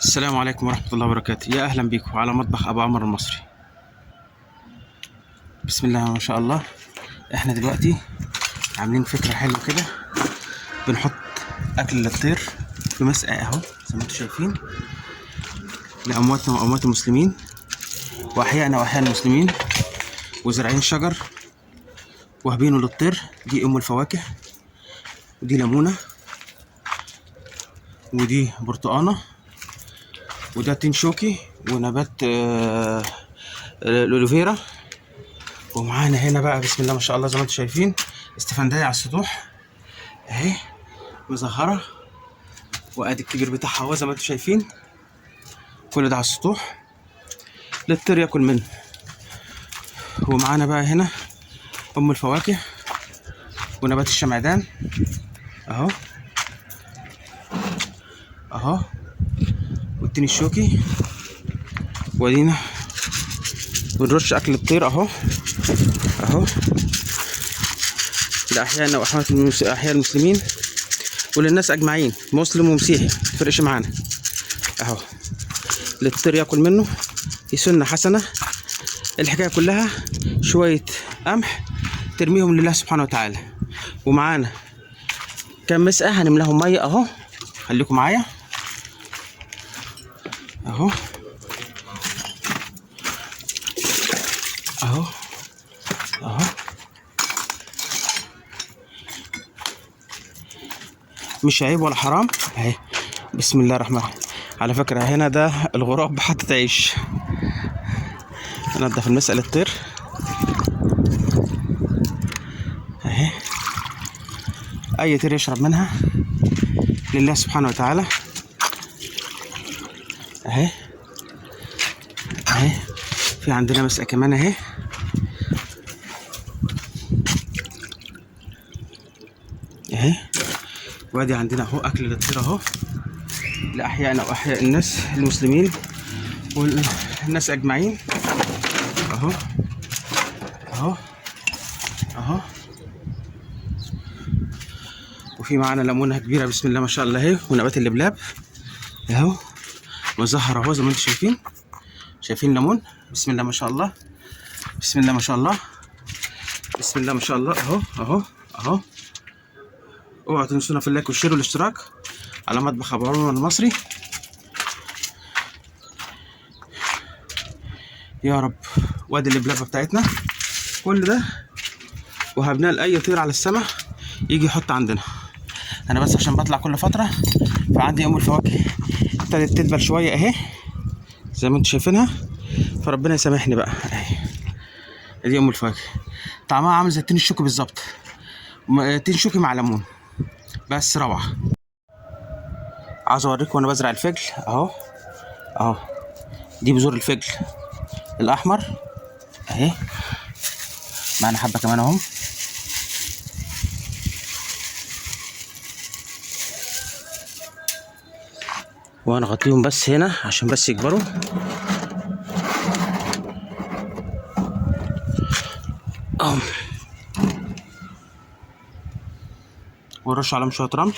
السلام عليكم ورحمة الله وبركاته. يا أهلا بكم على مطبخ أبو عمر المصري. بسم الله ما شاء الله. احنا دلوقتي عاملين فكرة حلوة كده، بنحط أكل للطير في مسقى أهو زي ما انتم شايفين، لأمواتنا وأموات المسلمين وأحيائنا وأحياء المسلمين، وزارعين شجر وهبينه للطير. دي أم الفواكه، ودي ليمونة، ودي برتقانة، وده تين شوكي، ونبات الألوفيرا. ومعانا هنا بقى بسم الله ما شاء الله زي ما انتم شايفين استفندية على السطوح اهي مزهرة، وادي الكبير بتاعها اهو زي ما انتم شايفين. كل ده على السطوح للطير ياكل منه. ومعانا بقى هنا ام الفواكه ونبات الشمعدان اهو اهو، والتين الشوكي، ودينا بنرش اكل الطير اهو اهو لاحيائنا واحياء المسلمين وللناس اجمعين، مسلم ومسيحي مفرقش معانا اهو، للطير ياكل منه. دي سنه حسنه. الحكايه كلها شويه قمح ترميهم لله سبحانه وتعالى. ومعانا كام مسقه هنملاهم ميه اهو، خليكم معايا اهو اهو اهو. مش عيب ولا حرام اهي. بسم الله الرحمن الرحيم. على فكره هنا ده الغراب حاطط عيش. ننضف المسقى للطير اهي، اي طير يشرب منها لله سبحانه وتعالى اهي اهي. في عندنا مسقى كمان اهي اهي. وادي عندنا اهو اكل للطير اهو، لاحيائنا واحياء الناس المسلمين والناس اجمعين اهو اهو اهو. وفي معانا ليمونه كبيره بسم الله ما شاء الله اهي، ونبات اللبلاب اهو مزهر اهو زي ما انتم شايفين. شايفين ليمون بسم الله ما شاء الله، بسم الله ما شاء الله، بسم الله ما شاء الله اهو اهو اهو. اوعوا تنسونا في اللايك والشير والاشتراك على مطبخ ابو عمر المصري يا رب. وادي اللبلبه بتاعتنا كل ده وهبناه لاي طير على السماء يجي يحط عندنا. انا بس عشان بطلع كل فتره فعندي ام الفواكه ابتدت تدبل شويه اهي زي ما انتم شايفينها، فربنا يسامحني بقى اهي. دي ام الفواكه طعمها عامل زي التين الشوكي بالظبط، تين شوكي مع ليمون بس روعه. عاوز اوريكم وانا بزرع الفجل اهو اهو. دي بذور الفجل الاحمر اهي، معانا حبه كمان اهم. وهنغطيهم بس هنا عشان بس يكبروا ونرش عليهم شويه رمل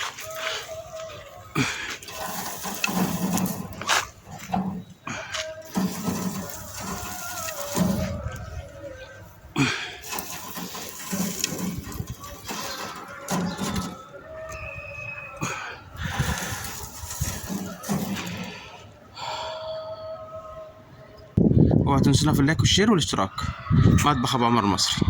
اوعوا تنسونا في اللايك والشير والاشتراك. مطبخ ابو عمر المصري.